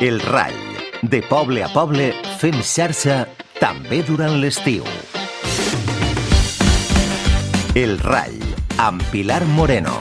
El Rall. De poble a poble, fem xarxa també durant l'estiu. El Rall, amb Pilar Moreno.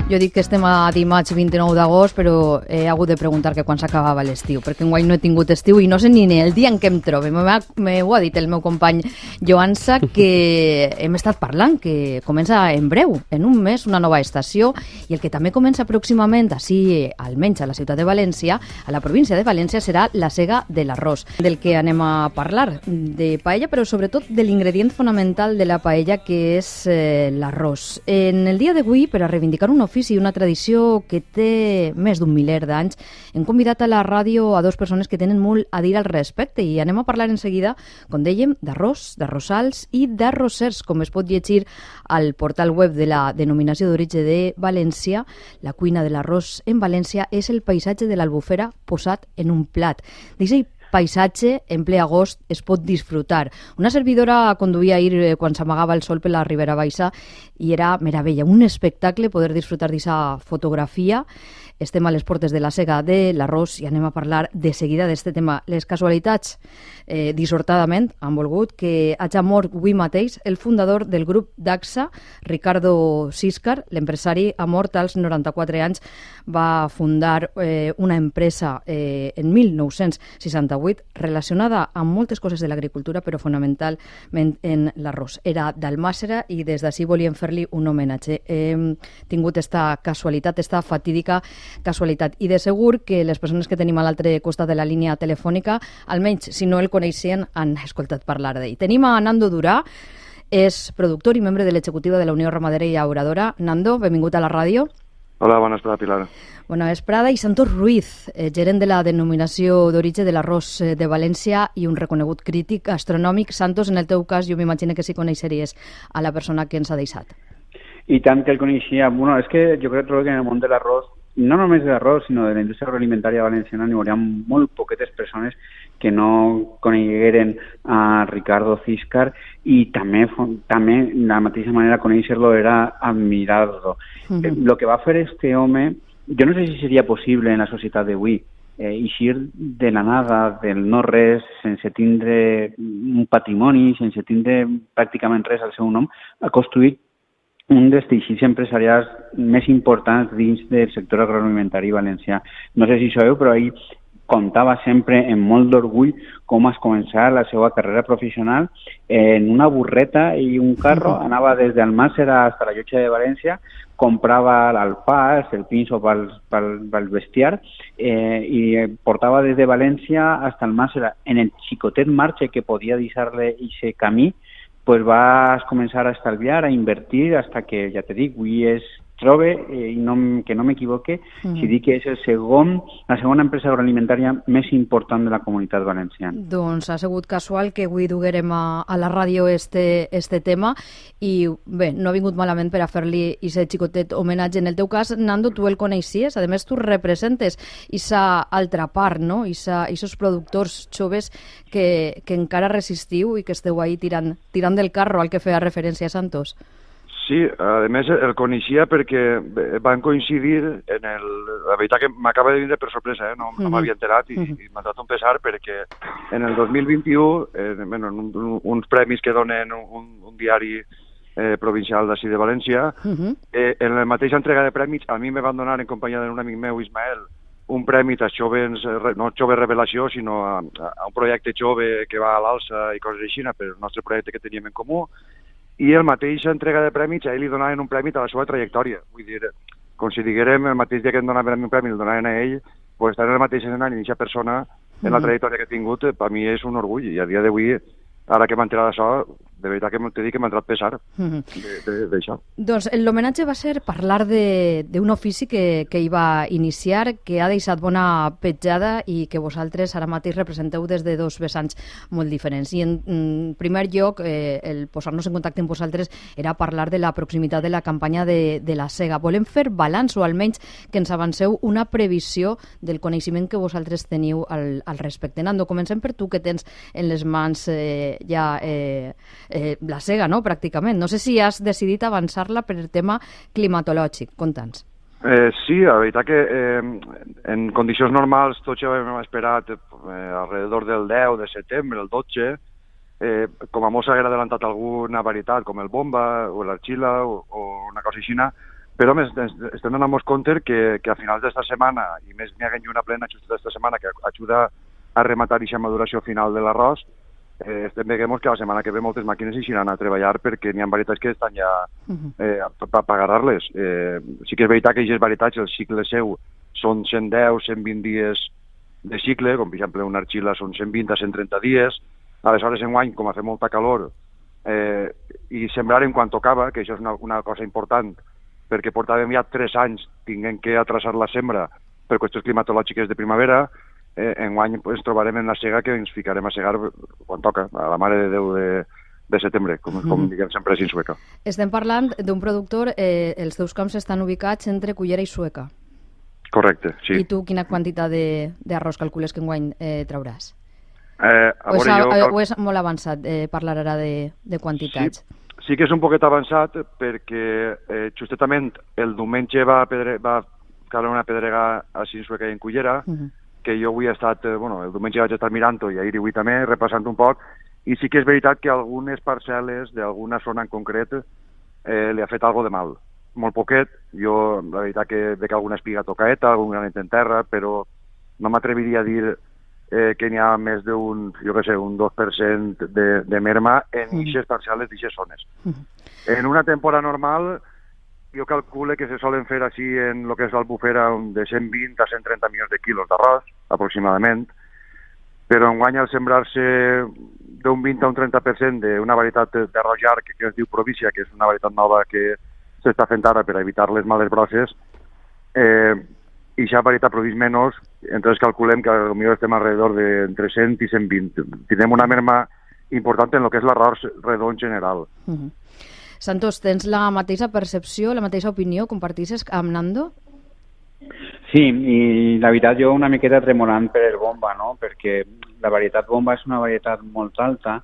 Jo dic que estem a dimarts 29 d'agost, però he hagut de preguntar que quan s'acabava l'estiu, perquè enguany no he tingut estiu i no sé ni el dia en què em trobo. M'ho ha dit el meu company Joansa, que hem estat parlant, que comença en breu, en un mes, una nova estació, i el que també comença pròximament, així almenys a la ciutat de València, a la província de València, serà la sega de l'arròs, del que anem a parlar, de paella, però sobretot de l'ingredient fonamental de la paella, que és l'arròs. En el dia d'avui, per a reivindicar un ofici i una tradició que té més d'un miler d'anys, hem convidat a la ràdio a dues persones que tenen molt a dir al respecte i anem a parlar en seguida, com dèiem, d'arròs, d'arrossals i d'arrossers, com es pot llegir al portal web de la Denominació d'Origen de València. La cuina de l'arròs en València és el paisatge de l'Albufera posat en un plat. D'aquest paisatge, en ple agost, es pot disfrutar. Una servidora conduïa ahir quan s'amagava el sol per la Ribera Baixa i era meravella, un espectacle poder disfrutar d'aquesta fotografia. Estem a les portes de la sega de l'arròs i anem a parlar de seguida d'aquest tema. Les casualitats, dissortadament, han volgut que hagi mort avui mateix el fundador del grup Dacsa, Ricardo Siscar. L'empresari ha mort als 94 anys. Va fundar una empresa en 1968 relacionada amb moltes coses de l'agricultura, però fonamentalment en l'arròs. Era d'Almàssera i des d'ací volíem fer-li un homenatge. Hem tingut esta casualitat, esta fatídica casualitat. I de segur que les persones que tenim a l'altre costat de la línia telefònica, almenys si no el coneixien, han escoltat parlar d'ell. Tenim a Nando Durà, és productor i membre de l'executiva de la Unió Ramadera i Llauradora. Nando, benvingut a la ràdio. Hola, bona vesprada, Pilar. Bona vesprada. I Santos Ruiz, gerent de la Denominació d'Origen de l'Arròs de València i un reconegut crític gastronòmic. Santos, en el teu cas, jo m'imagino que sí coneixeries a la persona que ens ha deixat. I tant que el coneixia. Bueno, és que jo crec que en el món de l'arròs, no només de l'arròs, sinó de la indústria agroalimentària valenciana, n'hi hauria molt poquetes persones que no conegueren a Ricardo Siscar i també de la mateixa manera conèixer-lo era admirar-lo. Lo que va fer este home, jo no sé si seria possible en la societat d'avui, eixir de la nada, del no res, sense tindre un patrimoni, sense tindre pràcticament res al seu nom, ha construït un dels teixits empresarials més importants dins del sector agroalimentari valencià. No sé si sabeu, però ell contava sempre amb molt d'orgull com es començava la seva carrera professional en una burreta i un carro. Anava des d'Almàssera fins a la Llotja de València, comprava l'alfàs, el pinso pel bestiar i portava des de València fins a Almàssera. En el xicotet marge que podia deixar-li aquest camí, pues vas començar a estalviar, a invertir, hasta que, ja te dic, avui es trobe, i que no m'equivoque, si dic que és la segona empresa agroalimentària més important de la comunitat valenciana. Doncs ha sigut casual que avui duguérem a la ràdio este tema i bé, no ha vingut malament per a fer-li aquest xicotet homenatge. En el teu cas, Nando, tu el coneixies, a més tu representes aquesta altra part, no? Aquests productors joves que encara resistiu i que esteu ahí tirant del carro al que feia referència a Santos. Sí, a més el coneixia perquè van coincidir la veritat que m'acaba de vindre per sorpresa, no m'havia enterat i m'ha dat un pesar perquè en el 2021, en uns premis que donen un diari provincial d'ací de València, en la mateixa entrega de premis a mi me van donar en companyia d'un amic meu, Ismael, un premi a joves, no jove revelació, sinó a un projecte jove que va a l'alça i coses així, per el nostre projecte que teníem en comú. I el mateix entrega de prèmits, a ell li donaven un premi a la seva trajectòria. Vull dir, com si diguérem, el mateix dia que em donaven un premi, el donaven a ell, pues estar en el mateix escenari, aquesta persona, en la trajectòria que ha tingut, per mi és un orgull. I a dia d'avui, ara que m'ha enterat d'això, de veritat que t'he dit que m'ha entrat pesar d'això. Doncs l'homenatge va ser parlar d'un ofici que hi va iniciar, que ha deixat bona petjada i que vosaltres ara mateix representeu des de dos vessants molt diferents. I en primer lloc, el posar-nos en contacte amb vosaltres era parlar de la proximitat de la campanya de la sega. Volem fer balanç o almenys que ens avanceu una previsió del coneixement que vosaltres teniu al respecte. Nando, comencem per tu, que tens en les mans ja la sega, no?, pràcticament. No sé si has decidit avançar-la per el tema climatològic. Conta'ns. Sí, la veritat que en condicions normals tots ja hem esperat alrededor del 10 de setembre, el 12, com a molt s'haguera adelantat alguna varietat, com el bomba o l'arxila o una cosa així, però estem donant-nos compte que a finals d'esta setmana, i més n'hi ha una plena just d'esta setmana que ajuda a rematar aquesta maduració final de l'arròs, estem veient que la setmana que ve moltes màquines iran a treballar perquè n'hi ha varietats que estan ja per agarrar-les. Sí que és veritat que aquestes varietats, el cicle seu són 110, 120 dies de cicle, com per exemple una arxila són 120 a 130 dies. Aleshores, enguany, com fa molta calor, i sembrar en quan tocava, que això és una cosa important, perquè portàvem ja 3 anys tinguent que atrasar la sembra per qüestions climatològiques de primavera, enguany ens trobarem en la sega que ens ficarem a segar quan toca, a la mare de Déu de setembre, com diguem sempre així en Sueca. Estem parlant d'un productor, els teus camps estan ubicats entre Cullera i Sueca. Correcte, sí. I tu quina quantitat d'arròs calcules que enguany trauràs? O és molt avançat parlar ara de quantitats? Sí que és un poquet avançat perquè justament el diumenge va caure una pedrega així en Sueca i en Cullera, que jo avui he estat, el diumenge vaig estar mirant-ho i ahir i avui també, repassant un poc, i sí que és veritat que algunes parcel·les d'alguna zona en concret li ha fet alguna de mal. Molt poquet, jo la veritat que veig alguna espiga tocaeta, algun granet en terra, però no m'atreviria a dir que n'hi ha més d'un, jo què sé, un 2% de merma en aquestes parcel·les d'aquestes zones. En una temporada normal, jo calculo que se solen fer així en el que és l'Albufera de 120 a 130 milions de quilos d'arròs, aproximadament, però enguany al sembrar-se d'un 20 a un 30% d'una varietat d'arròs llarg que es diu Provícia, que és una varietat nova que s'està fent ara per evitar les males brosses, i aquesta varietat produeix menys, entonces calculem que potser estem alrededor d'entre 100 i 120. Tindrem una merma important en el que és l'arròs redó en general. Santos, tens la mateixa percepció, la mateixa opinió, compartisses amb Nando? Sí, i la veritat jo una miqueta tremolant per el bomba, no? Perquè la varietat bomba és una varietat molt alta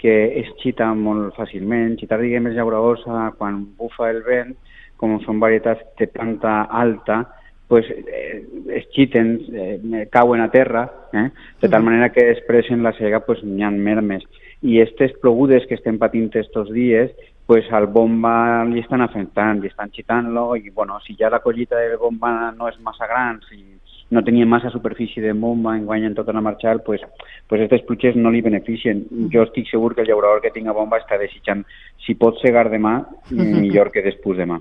que es xita molt fàcilment. Xitar, diguem, és llauradora quan bufa el vent, com són varietats de planta alta, pues es xiten, cauen a terra, de tal manera que després en la sega pues n'hi ha mermes. I aquestes plogudes que estem patint estos dies, pues al bomba li estan afectant, li estan xitant-lo, i bueno, si ja la collita del bomba no és massa gran, si no tenia massa superfície de bomba enguany en tota la marxal, pues aquestes pluges no li beneficien. Jo estic segur que el llaurador que tinga bomba està desitjant, si pot segar demà, millor que després demà.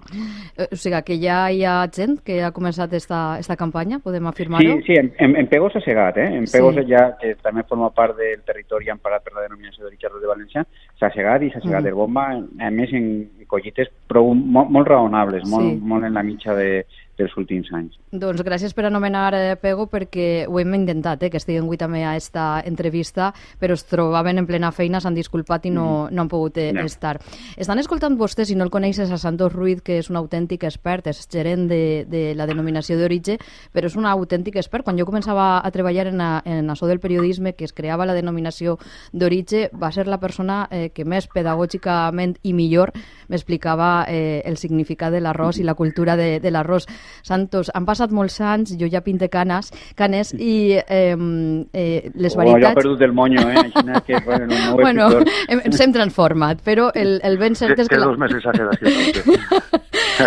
O sigui, que ja hi ha gent que ha començat esta campanya, podem afirmar-ho? Sí, en Pego s'ha segat, En Pego ja, que també forma part del territori emparat per la denominació d'origen arròs de València, s'ha segat i s'ha segat el bomba, a més en collites molt raonables, molt en la mitja dels últims anys. Doncs gràcies per anomenar Pego, perquè ho hem intentat, que estiguen avui també a esta entrevista, però es trobaven en plena feina, s'han disculpat i no han pogut estar. Estan escoltant vostès, si no el coneixes, a Santos Ruiz, que és un autèntic expert, és gerent de la denominació d'origen, però és un autèntic expert. Quan jo començava a treballar en això del periodisme, que es creava la denominació d'origen, va ser la persona que més pedagògicament i millor m'explicava el significat de l'arròs i la cultura de l'arròs. Santos, han passat molts anys, jo ja pinte canes i les varietats... Jo he perdut el monyo, que, bueno, ens hem transformat, però el ben cert és que... Que 2 mesos s'ha quedat.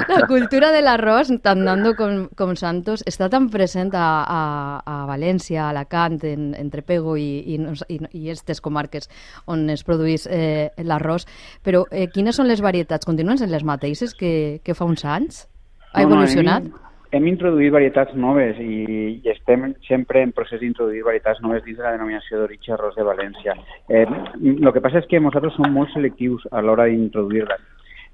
La cultura de l'arròs, tant Nando com Santos, està tan present a València, a Alacant, entre Pego i aquestes comarques on es produeix l'arròs, però quines són les varietats? Continuen sent les mateixes que fa uns anys? Ha evolucionat? Hem introduït varietats noves i estem sempre en procés d'introduir varietats noves dins de la denominació d'origen arròs de València. El que passa és que nosaltres som molt selectius a l'hora d'introduir-les.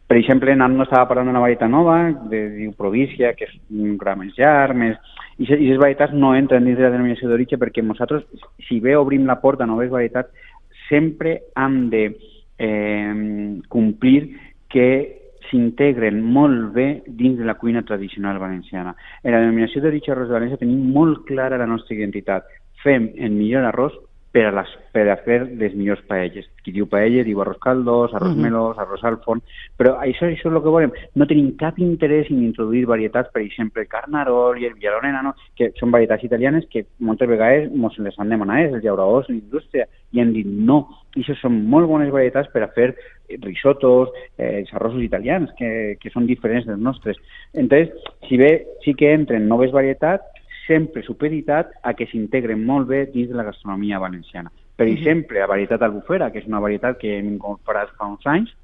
Per exemple, Nando estava parlant d'una varietat nova, diu Provícia, que és un gra més llarg, i aquestes varietats no entren dins de la denominació d'origen perquè nosaltres, si bé obrim la porta a noves varietats, sempre hem de complir que s'integren molt bé dins de la cuina tradicional valenciana. En la denominació d'origen arròs de València tenim molt clara la nostra identitat. Fem el millor arròs per a fer les millors paelles. Qui diu paella diu arròs caldos, arròs melós, arròs al forn, però això és el que volem. No tenim cap interès en introduir varietats, per exemple, carnarol i el villarón enano, que són varietats italianes que moltes vegades ens les han demanat, els llauradors, l'indústria, i han dit no. I això són molt bones varietats per a fer risotos, els arrossos italians, que són diferents dels nostres. Entonces, si bé sí que entren noves varietats, sempre supeditat a que s'integren molt bé dins de la gastronomia valenciana. Per exemple, la varietat albufera, que és una varietat que hem incorporat fa uns anys,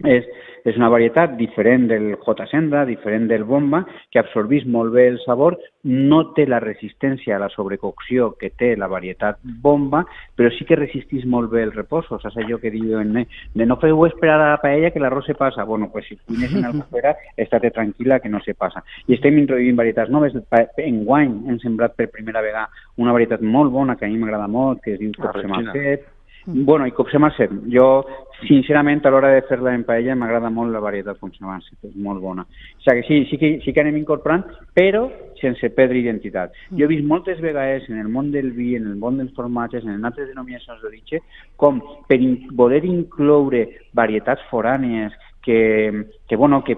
és una varietat diferent del J. Sendra, diferent del Bomba, que absorbís molt bé el sabor, no té la resistència a la sobrecocció que té la varietat Bomba, però sí que resistís molt bé el reposo. Saps allò que diuen de no feu esperar a la paella que l'arròs se passa? Bueno, pues si cuines en albufera, estate tranquil·la que no se passa. I estem introduint varietats noves. Enguany hem sembrat per primera vegada una varietat molt bona que a mi m'agrada molt, que es diu Copsemalset. Bueno, i Copsemalset, jo sincerament a l'hora de fer-la en paella m'agrada molt la varietat Copsemalset, és molt bona. O sigui que sí que anem incorporant, però sense perdre identitat. Jo he vist moltes vegades en el món del vi, en el món dels formatges, en altres denominacions d'origen, com per voler incloure varietats forànies que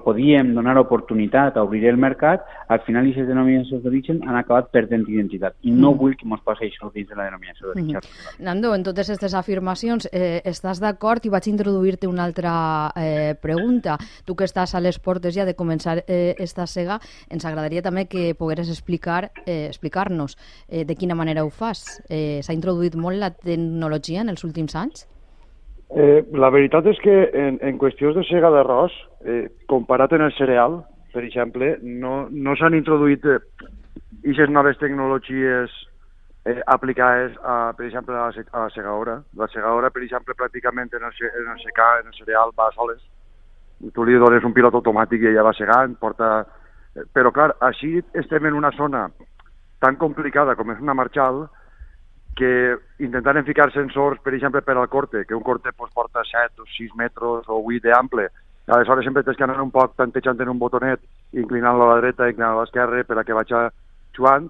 podíem donar oportunitat a obrir el mercat, al final aquestes denominacions d'origen han acabat perdent identitat. I no vull que ens passi això dins de la denominació d'origen. Nando, en totes aquestes afirmacions, estàs d'acord? I vaig introduir-te una altra pregunta. Tu que estàs a les portes ja de començar esta sega, ens agradaria també que pogueres explicar-nos de quina manera ho fas. S'ha introduït molt la tecnologia en els últims anys? La veritat és que en qüestions de sega d'arròs, comparat amb el cereal, per exemple, no s'han introduït aquestes noves tecnologies aplicades, per exemple, a la segadora. La segadora, per exemple, pràcticament en el secar, en el cereal, va soles. Tu li dones un pilot automàtic i ella va segant, porta... Però, clar, així estem en una zona tan complicada com és una Marchal, que intentaren ficar sensors, per exemple, per al corte, que un corte porta 7 o 6 metres o 8 d'ample. Aleshores sempre tens que anar un poc tantejant en un botonet, inclinant-lo a la dreta, inclinant-lo a l'esquerra, per a que vagi jugant.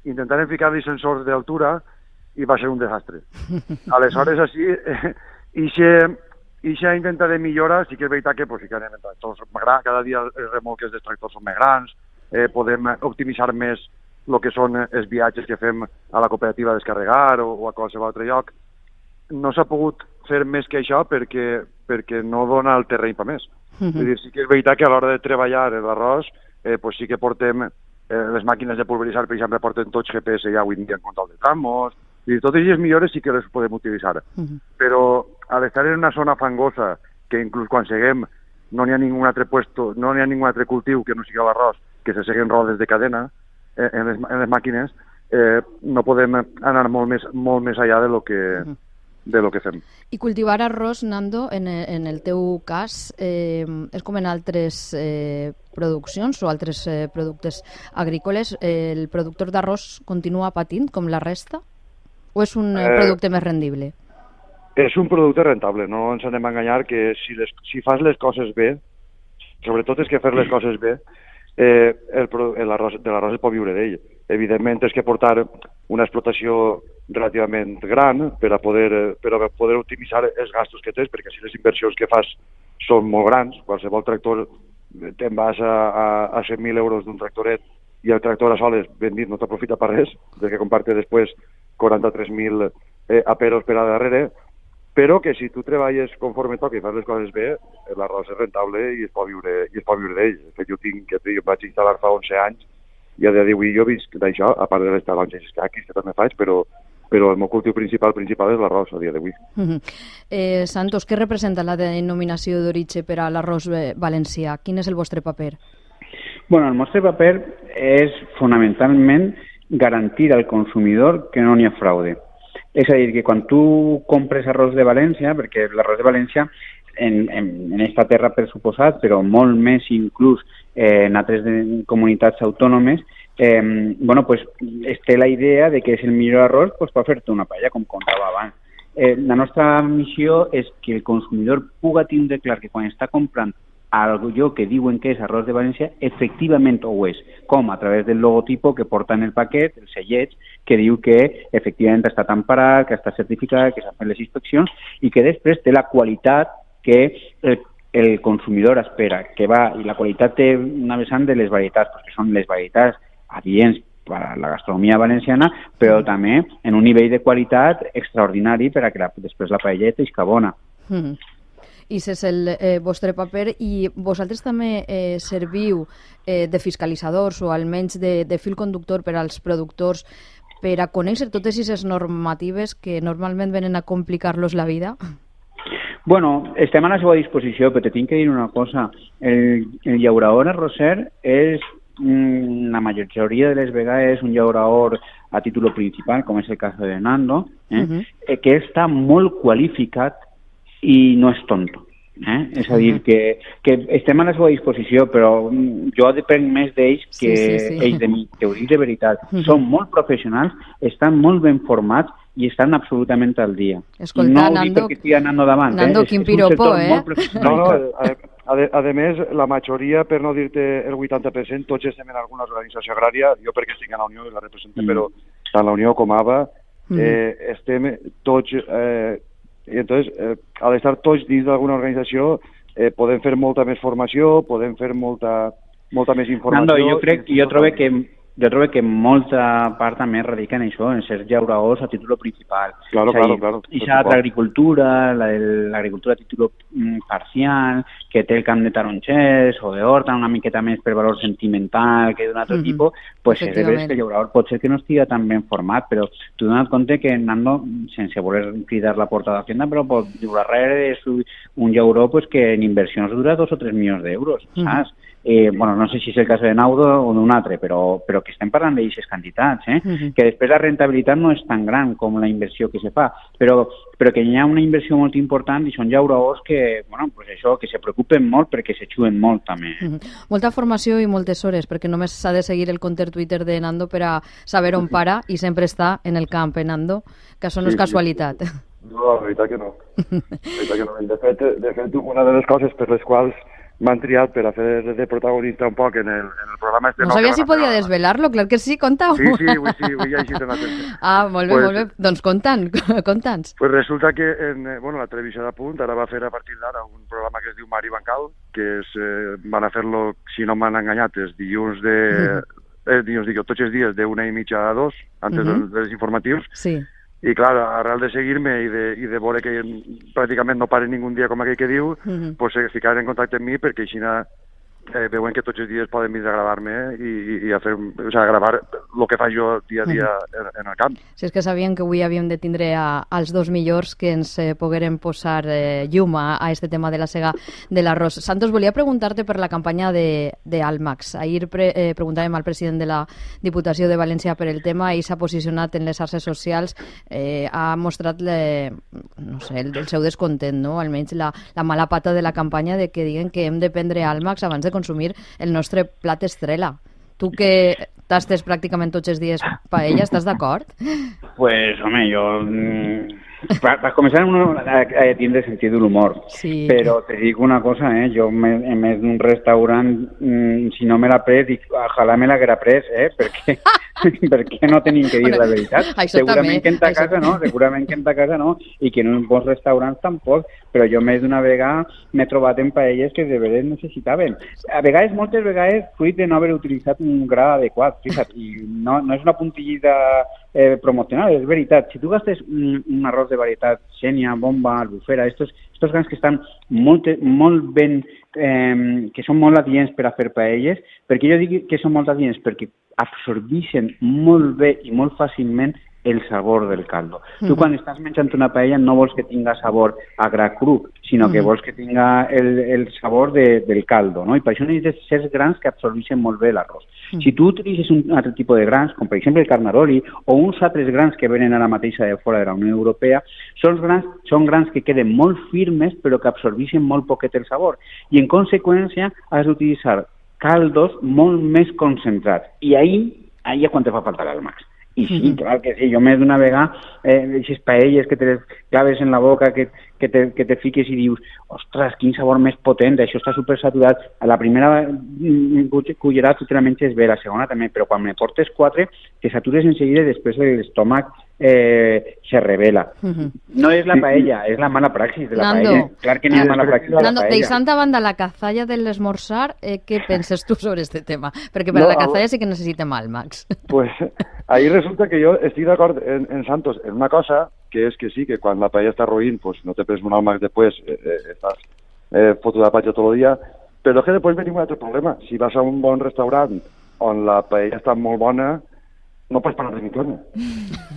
Intentaren ficar-li sensors d'altura i va ser un desastre. Aleshores, així, ixa intenta de millora, sí que és veritat que sí que anem en tractors més grans, cada dia els remolques dels tractors són més grans, podem optimitzar més el que són els viatges que fem a la cooperativa a descarregar o a qualsevol altre lloc. No s'ha pogut fer més que això perquè no dona el terreny per més. És dir, sí que és veritat que a l'hora de treballar l'arròs sí que portem les màquines de pulveritzar, per exemple, porten tots GPS ja avui en dia en control de tramos. Totes aquestes millores sí que les podem utilitzar. Però al estar en una zona fangosa, que inclús quan seguem no n'hi ha ningú altre puesto, no n'hi ha ningú altre cultiu que no sigui l'arròs, que se seguen rodes de cadena, en les màquines, no podem anar molt més allà de lo que fem. I cultivar arròs, Nando, en el teu cas, és com en altres produccions o altres productes agrícoles, el productor d'arròs continua patint com la resta? O és un producte més rendible? És un producte rentable, no ens anem a enganyar que si fas les coses bé, sobretot és que fer les coses bé, l'arròs es pot viure d'ell. Evidentment és que portar una explotació relativament gran per a poder optimitzar els gastos que tens, perquè si les inversions que fas són molt grans, qualsevol tractor te'n vas a 100.000 euros d'un tractoret i el tractor a soles ben dit no t'aprofita per res, perquè comparte després 43.000 aperos per a darrere, però que si tu treballes conforme toca i fas les coses bé, l'arròs és rentable i es pot viure d'ell. De fet, jo vaig instal·lar fa 11 anys i a dia d'avui jo visc d'això, a part de les taronges i escaquis que també faig, però el meu cultiu principal és l'arròs a dia d'avui. Santos, què representa la denominació d'origen per a l'arròs valencià? Quin és el vostre paper? Bueno, el nostre paper és fonamentalment garantir al consumidor que no n'hi ha fraude. És a dir, que quan tu compres arròs de València, perquè l'arròs de València en esta terra per suposat, però molt més inclús en altres comunitats autònomes, es té la idea de que és el millor arròs per fer-te una paella, com contava abans. La nostra missió és que el consumidor pugui tindre clar que quan està comprant allò que diuen que és arròs de València efectivament ho és, com a través del logotipo que porta en el paquet, el cellet, que diu que efectivament ha estat emparat, que està certificat, que s'han fet les inspeccions i que després té la qualitat que el consumidor espera, que va, i la qualitat té una vessant de les varietats, perquè són les varietats adients per a la gastronomia valenciana, però també en un nivell de qualitat extraordinari per a que després la paella estigui bona. I és el vostre paper, i vosaltres també serviu de fiscalitzadors o almenys de fil conductor per als productors per a conèixer totes aquestes normatives que normalment venen a complicar-los la vida? Bueno, estem a la seva disposició, però te tinc que dir una cosa. El llaurador arrosser és la majoria de les vegades un llaurador a títol principal, com és el cas de Nando, que està molt qualificat i no és tonto. És a dir, que estem a la seva disposició, però jo depenc més d'ells que ells de mi. Te ho dic de veritat. Són molt professionals, estan molt ben formats i estan absolutament al dia. Escolta, no ho dic perquè estigui Nando davant. Nando, quin piropo, A més, la majoria, per no dir-te el 80%, tots estem en alguna organització agrària, jo perquè estic a la Unió i la represento, però tant la Unió com ABA, estem tots... I entonces, al estar tots dins d'alguna organització, podem fer molta més formació, podem fer molta més informació... Nando, jo trobo que molta part també radica en això, en ser llauradors a títol principal. Claro. I l'agricultura, l'agricultura a títol parcial, que té el camp de taronxers o d'horta, una miqueta més per valor sentimental que d'un altre tipus, pues és que el llaurador pot ser que no estigui tan ben format, però tu dona't compte que Nando, sense voler cridar la porta d'Hacienda, però pot darrere és un llaurador pues, que en inversions dura 2 o 3 milions d'euros, saps? Bueno, no sé si és el cas de Naudo o d'un altre, però que estem parlant d'aquestes quantitats, que després la rentabilitat no és tan gran com la inversió que se fa, però que hi ha una inversió molt important i són llauradors que, bueno, pues això, que se preocupen molt perquè se xuen molt també. Molta formació i moltes hores, perquè només s'ha de seguir el compte Twitter de Nando per a saber on para i sempre està en el camp, Nando, que això no és casualitat. No, la veritat que no. De fet, una de les coses per les quals m'han triat per a fer de protagonista un poc en el programa este... No sabia si podia desvelar-lo, clar que sí, conta-ho. Sí, ho he llegit en la televisió. Molt bé. Doncs conta'ns. Pues resulta que la televisió d'Apunt ara va fer a partir d'ara un programa que es diu Mar i Bancal, que van a fer-lo, si no m'han enganyat, els dilluns tots els dies de 1:30 a 2, antes dels informatius. Sí. I clar, arrel de seguir-me i de veure que pràcticament no pare ningú dia com aquell que diu, pues se ficaven en contacte amb mi perquè així veuen que tots els dies poden vindre a gravar-me i a fer, a gravar el que faig jo dia a dia en el camp. Si és que sabien que avui havíem de tindre als dos millors que ens pogueren posar llum a este tema de la sega de l'arròs. Santos, volia preguntar-te per la campanya d'Almax. Ahir preguntàvem al president de la Diputació de València per el tema i s'ha posicionat en les xarxes socials, ha mostrat el seu descontent, no? Almenys la mala pata de la campanya de que diguen que hem de prendre Almax abans de consumir el nostre plat estrella. Tu que tastes pràcticament tots els dies paella, estàs d'acord? Pues, home, jo... Per començar, uno ha de tindre sentit de l'humor. Sí. Però te dic una cosa, jo en més d'un restaurant, si no me l'ha pres, dic, ojalà me l'haguera pres, perquè no tenim que dir la veritat. Segurament que en ta casa no, i que en uns bons restaurants tampoc, però jo més d'una vegada m'he trobat en paelles que de veres necessitaven. A vegades, moltes vegades, fruit de no haver utilitzat un gra adequat, fixa't, i no és una puntillida promocional, és veritat. Si tu gastes un arròs de varietat Xènia, Bomba, Albufera, estos grans que estan molt ben, que són molt adients per a fer paelles, perquè jo dic que són molt adients perquè absorbeixen molt bé i molt fàcilment el sabor del caldo. Tu quan estàs menjant una paella no vols que tinga sabor a gra cru, sinó que vols que tinga el sabor del caldo, no? I per això necessites certs grans que absorbeixen molt bé l'arròs. Si tu utilitzes un altre tipus de grans, com per exemple el carnaroli, o uns altres grans que venen ara mateixa de fora de la Unió Europea, són grans que queden molt firmes però que absorbeixen molt poquet el sabor. I en conseqüència has d'utilitzar caldos molt més concentrats. I ahí és quan te fa falta l'Almax. I sí, clar que sí, jo més d'una vegada, aquestes paelles que claves en la boca, que te fiques i dius, ostres, quin sabor més potent, això està supersaturat. A la primera cullerada tu te la menges bé, la segona també, però quan me portes 4 te satures en seguida i després l'estómac se revela. No és la paella, és la mala praxis de la paella. Clar que n'hi ha mala praxis de la paella. Nando, deixant a banda la cazalla de l'esmorzar, què penses tu sobre este tema? Perquè per a la cazalla sí que necessitem Max. Pues ahí resulta que jo estic d'acord en Santos en una cosa, que és que sí, que quan la paella està roïn, pues no te pres un Max després, estàs fotuda de patxa tot el dia, però que després venim un altre problema. Si vas a un bon restaurant on la paella està molt bona, no pots parar de ni torna.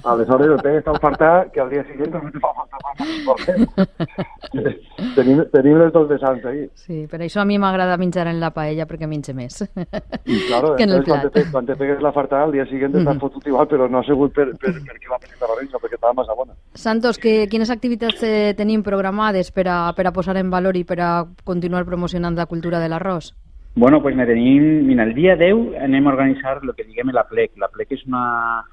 Aleshores, el peix està ofertat que al dia següent no te fa falta. Tenim les dos vessants ahí. Sí, per això a mi m'agrada menjar en la paella perquè menja més. I claro, que en el plat. Quan te pegues la fartada, al dia següent estàs fotut igual, però no ha sigut perquè va presentar la sinó perquè estava massa bona. Santos, quines activitats tenim programades per a posar en valor i per a continuar promocionant la cultura de l'arròs? Bueno, pues mira, el dia 10 anem a organitzar el que diguem la plec. La plec és una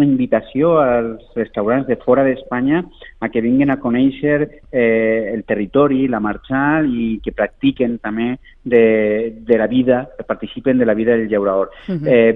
invitació als restaurants de fora d'Espanya a que vinguin a conèixer el territori, la marxal i que practiquen també de la vida, que participen de la vida del llaurador.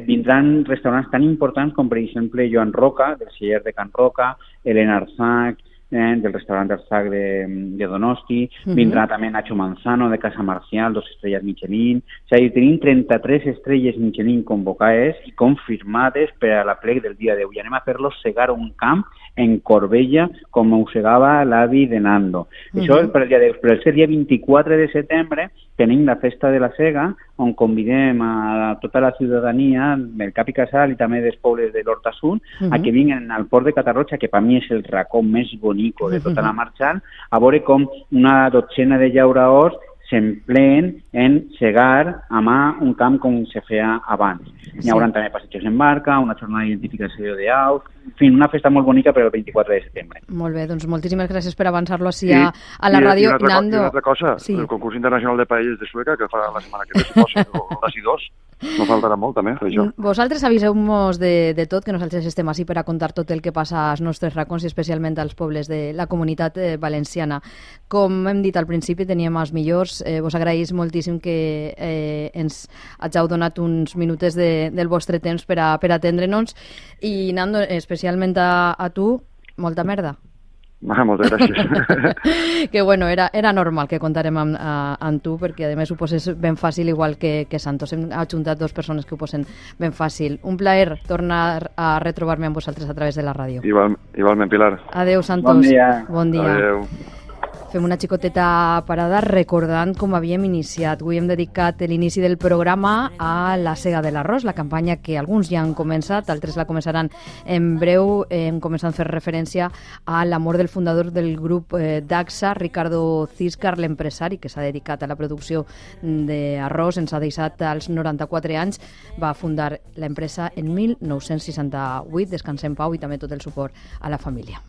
Vindran restaurants tan importants com, per exemple, Joan Roca, del celler de Can Roca, Elena Arzac, del restaurant Arzac de Donosti, vindrà també Nacho Manzano de Casa Marcial, 2 estrelles Michelin. És a dir, tenim 33 estrelles Michelin convocades i confirmades per a la plec del dia 10. I anem a fer-los segar un camp en Corbella, com ho segava l'avi de Nando. Això és per al dia 10. Però el dia 24 de setembre tenim la festa de la sega, on convidem a tota la ciutadania del Cap i Casal i també dels pobles de l'Horta Sud a que vinguin al port de Catarroja, que per mi és el racó més bonico de tota la marxal, a veure com una dotzena de llauradors s'empleen en segar a mà un camp com se feia abans. N'hi haurà també passejos en barca, una jornada d'identificació d'aus, en fi, una festa molt bonica per al 24 de setembre. Molt bé, doncs moltíssimes gràcies per avançar-lo així a la ràdio. Nando. I una altra cosa, el concurs internacional de paelles de Sueca, que farà la setmana que ve, suposo, o d'ací 2, no faltarà molt també, per això. Vosaltres aviseu-nos de tot, que nosaltres estem així per a contar tot el que passa als nostres racons i especialment als pobles de la comunitat valenciana. Com hem dit al principi, teníem els millors. Vos agraïs moltíssim que ens hàgiu donat uns minuts del vostre temps per a atendre-nos i, Nando, especialment a tu, molta merda. Moltes gràcies. Que bueno, era normal que contarem amb tu, perquè a més ho poses ben fàcil, igual que Santos. Hem ajuntat 2 persones que ho posen ben fàcil. Un plaer tornar a retrobar-me amb vosaltres a través de la ràdio. Igualment, Pilar. Adéu, Santos. Bon dia. Bon dia. Adéu. Fem una xicoteta parada recordant com havíem iniciat. Avui hem dedicat l'inici del programa a la sega de l'arròs, la campanya que alguns ja han començat, altres la començaran en breu. Hem començat a fer referència a la mort del fundador del grup Dagsa, Ricardo Císcar, l'empresari que s'ha dedicat a la producció d'arròs. Ens ha deixat als 94 anys. Va fundar l'empresa en 1968. Descansa en pau i també tot el suport a la família.